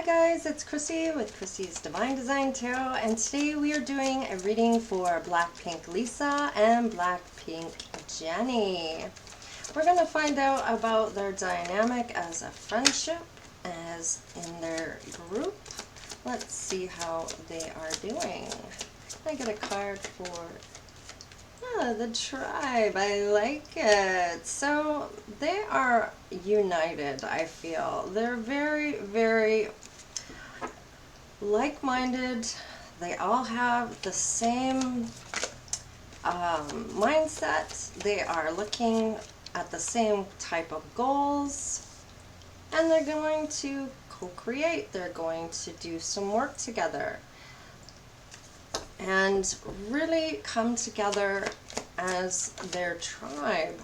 Hi guys, it's Chrissie with Chrissie's Divine Design Tarot, and today we are doing a reading for Blackpink Lisa and Blackpink Jennie. We're going to find out about their dynamic as a friendship, as in their group. Let's see how they are doing. I get a card for the tribe. I like it. So they are united, I feel. They're very, very like-minded. They all have the same mindset. They are looking at the same type of goals, and they're going to co-create. They're going to do some work together and really come together as their tribe.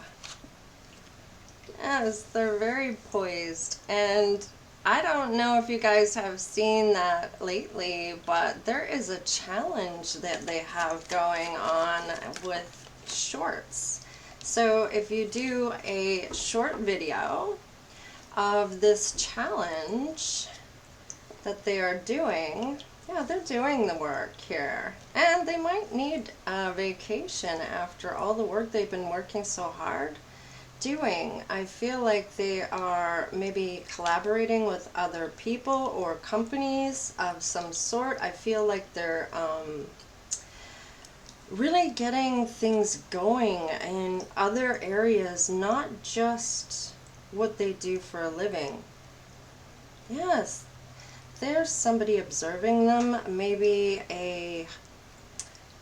Yes, they're very poised, and I don't know if you guys have seen that lately, but there is a challenge that they have going on with shorts. So if you do a short video of this challenge that they are doing, yeah, they're doing the work here. And they might need a vacation after all the work they've been working so hard doing. I feel like they are maybe collaborating with other people or companies of some sort. I feel like they're really getting things going in other areas, not just what they do for a living. Yes, there's somebody observing them, maybe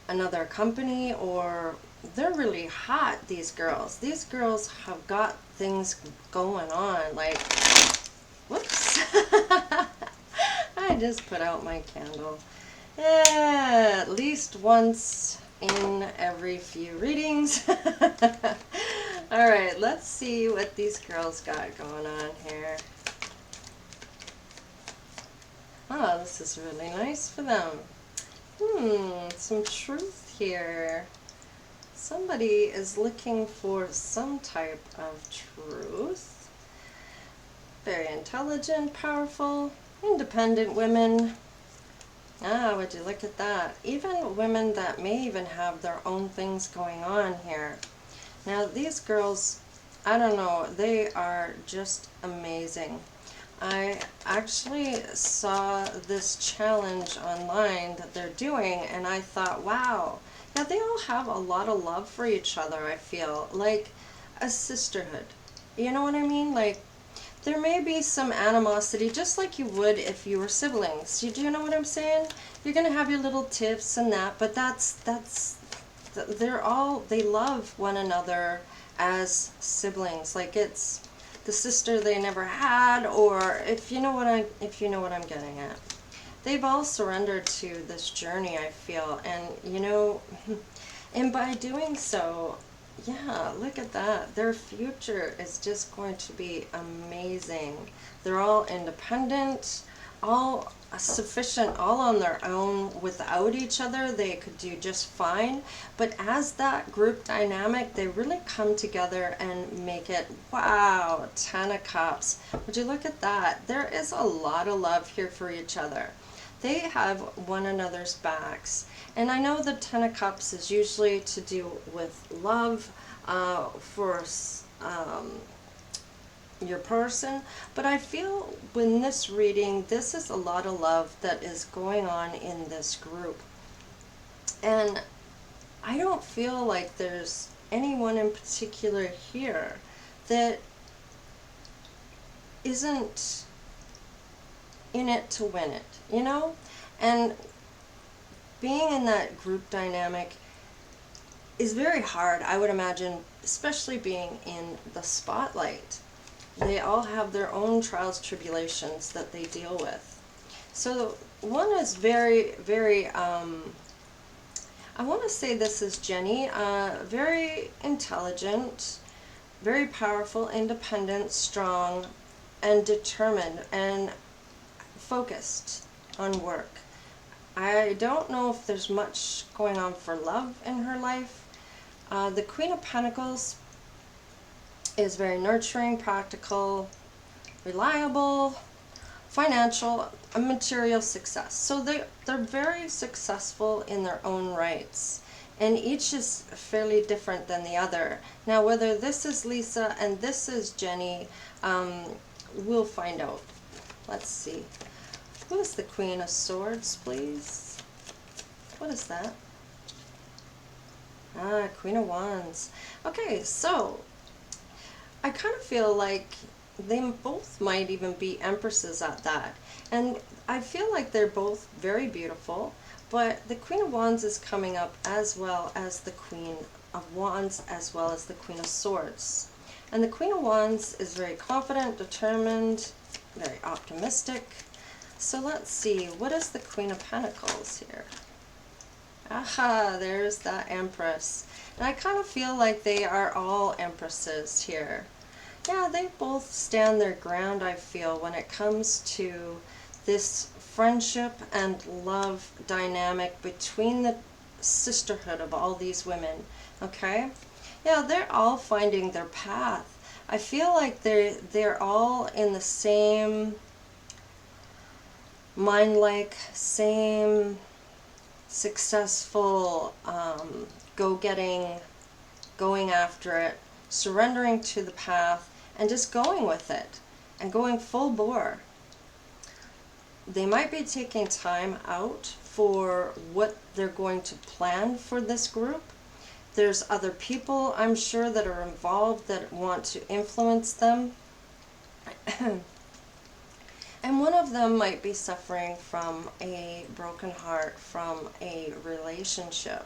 another company, or they're really hot, these girls. These girls have got things going on, like, whoops. I just put out my candle. Yeah, at least once in every few readings. Alright, let's see what these girls got going on here. Oh, this is really nice for them. Some truth here. Somebody is looking for some type of truth. Very intelligent, powerful, independent women. Ah, would you look at that? Even women that may even have their own things going on here. Now these girls, I don't know, they are just amazing. I actually saw this challenge online that they're doing, and I thought, wow, yeah, they all have a lot of love for each other, I feel. Like a sisterhood. You know what I mean? Like, there may be some animosity, just like you would if you were siblings. Do you know what I'm saying? You're going to have your little tiffs and that, but they love one another as siblings. Like, it's the sister they never had, or if you know what I'm getting at. They've all surrendered to this journey, I feel, and you know, and by doing so, yeah, look at that. Their future is just going to be amazing. They're all independent, all sufficient, all on their own. Without each other, they could do just fine. But as that group dynamic, they really come together and make it, wow, 10 of Cups. Would you look at that? There is a lot of love here for each other. They have one another's backs. And I know the 10 of Cups is usually to do with love for your person, but I feel in this reading, this is a lot of love that is going on in this group. And I don't feel like there's anyone in particular here that isn't in it to win it, you know? And being in that group dynamic is very hard, I would imagine, especially being in the spotlight. They all have their own trials, tribulations that they deal with. So one is very, very, I want to say this is Jennie, very intelligent, very powerful, independent, strong, and determined, and focused on work. I don't know if there's much going on for love in her life. The Queen of Pentacles is very nurturing, practical, reliable, financial, material success. So they're very successful in their own rights. And each is fairly different than the other. Now, whether this is Lisa and this is Jennie, we'll find out. Let's see. Who is the Queen of Swords, please? What is that? Ah, Queen of Wands. Okay, so I kind of feel like they both might even be empresses at that. And I feel like they're both very beautiful, but the Queen of Wands is coming up as well as the Queen of Wands, as well as the Queen of Swords. And the Queen of Wands is very confident, determined, very optimistic. So let's see, what is the Queen of Pentacles here? Aha, there's that Empress. And I kind of feel like they are all empresses here. Yeah, they both stand their ground, I feel, when it comes to this friendship and love dynamic between the sisterhood of all these women. Okay? Yeah, they're all finding their path. I feel like they're all in the same mind-like, same successful go-getting, going after it, surrendering to the path, and just going with it, and going full bore. They might be taking time out for what they're going to plan for this group. There's other people, I'm sure, that are involved that want to influence them. And one of them might be suffering from a broken heart, from a relationship.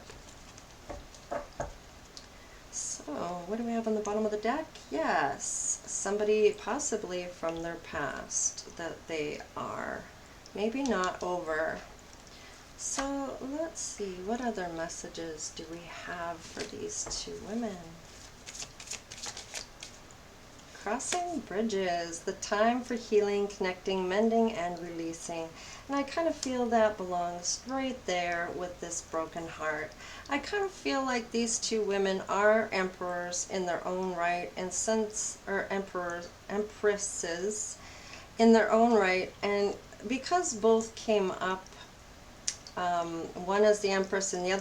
So, what do we have on the bottom of the deck? Yes, somebody possibly from their past that they are maybe not over. So, let's see, what other messages do we have for these two women? Crossing bridges, the time for healing, connecting, mending, and releasing. And I kind of feel that belongs right there with this broken heart. I kind of feel like these two women are emperors in their own right, and empresses in their own right. And because both came up, one as the Empress and the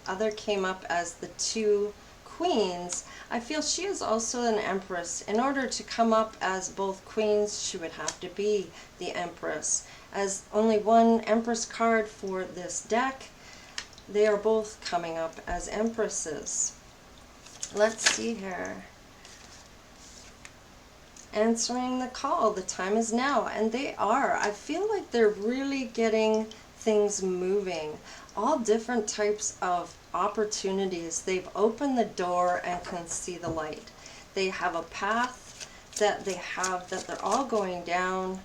other came up as the two queens, I feel she is also an Empress. In order to come up as both queens, she would have to be the Empress. As only one Empress card for this deck, they are both coming up as Empresses. Let's see here. Answering the call, the time is now. And they are. I feel like they're really getting things moving. All different types of opportunities. They've opened the door and can see the light. They have a path that they're all going down.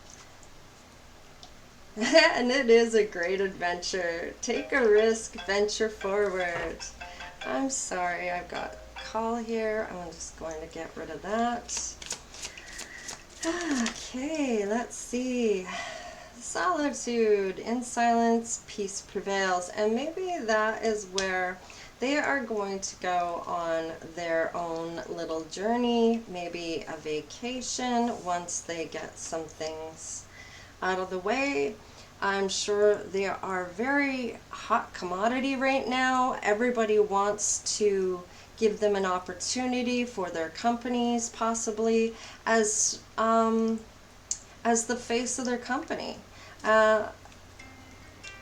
And it is a great adventure. Take a risk, venture forward. I'm sorry, I've got a call here. I'm just going to get rid of that. Okay, let's see. Solitude, in silence, peace prevails. And maybe that is where they are going to go on their own little journey, maybe a vacation once they get some things out of the way. I'm sure they are very hot commodity right now. Everybody wants to give them an opportunity for their companies, possibly as the face of their company.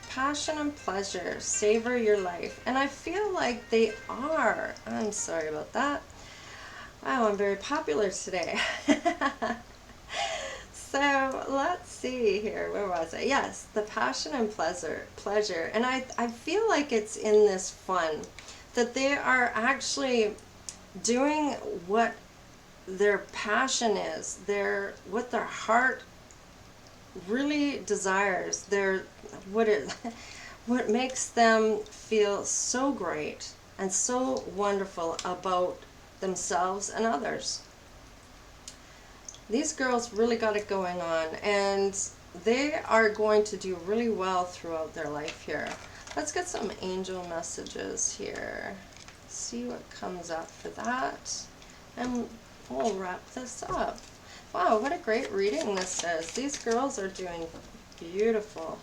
Passion and pleasure, savor your life. And I feel like they are. I'm sorry about that. Wow, I'm very popular today. So let's see here. Where was I? Yes, the passion and pleasure. And I feel like it's in this fun that they are actually doing what their passion is, what their heart really desires, what makes them feel so great and so wonderful about themselves and others. These girls really got it going on, and they are going to do really well throughout their life here. Let's get some angel messages here. See what comes up for that, and we'll wrap this up. Wow, what a great reading this is. These girls are doing beautiful.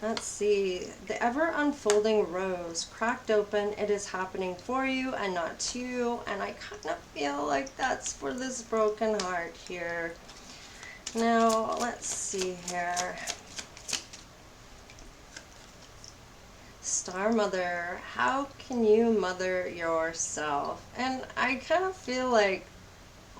Let's see. The ever unfolding rose cracked open. It is happening for you and not to you. And I kind of feel like that's for this broken heart here. Now, let's see here. Star Mother, how can you mother yourself? And I kind of feel like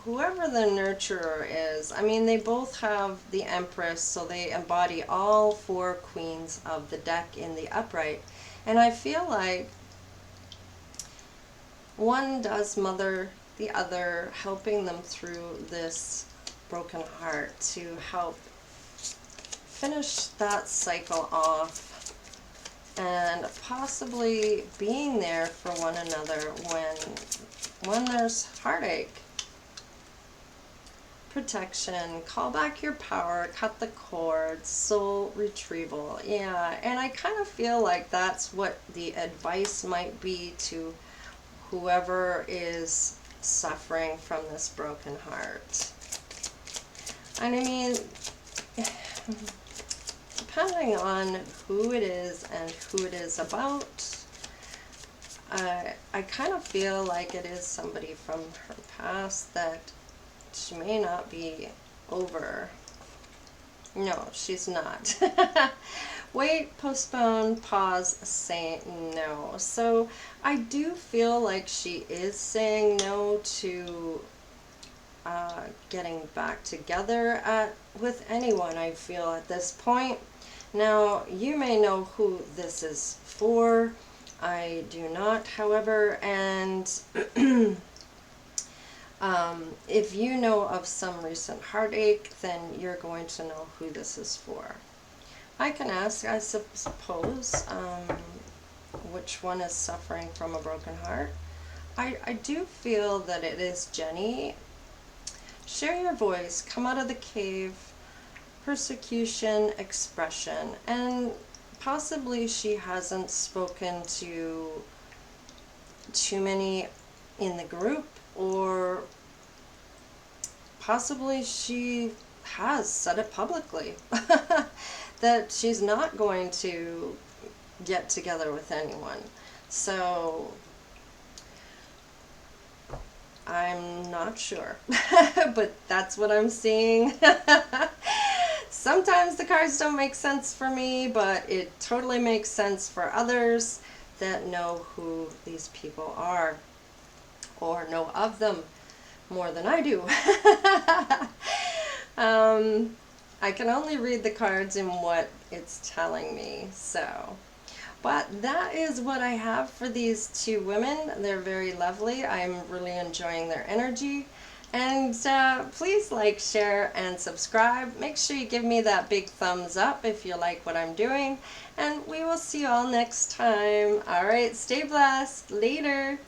whoever the nurturer is, I mean, they both have the Empress, so they embody all 4 queens of the deck in the upright. And I feel like one does mother the other, helping them through this broken heart to help finish that cycle off and possibly being there for one another when there's heartache. Protection, call back your power, cut the cords, soul retrieval. Yeah, and I kind of feel like that's what the advice might be to whoever is suffering from this broken heart. And I mean, depending on who it is and who it is about, I kind of feel like it is somebody from her past that she may not be over. No, she's not. Wait, postpone, pause, say no. So I do feel like she is saying no to getting back together with anyone, I feel, at this point. Now, you may know who this is for. I do not, however, and if you know of some recent heartache, then you're going to know who this is for. I can ask, I suppose, which one is suffering from a broken heart. I do feel that it is Jennie. Share your voice, come out of the cave, persecution, expression, and possibly she hasn't spoken to too many in the group, or possibly she has said it publicly that she's not going to get together with anyone. So I'm not sure, but that's what I'm seeing. Sometimes the cards don't make sense for me, but it totally makes sense for others that know who these people are, or know of them more than I do. I can only read the cards in what it's telling me, so. But that is what I have for these 2 women. They're very lovely. I'm really enjoying their energy. And please like, share, and subscribe. Make sure you give me that big thumbs up if you like what I'm doing. And we will see you all next time. All right, stay blessed. Later.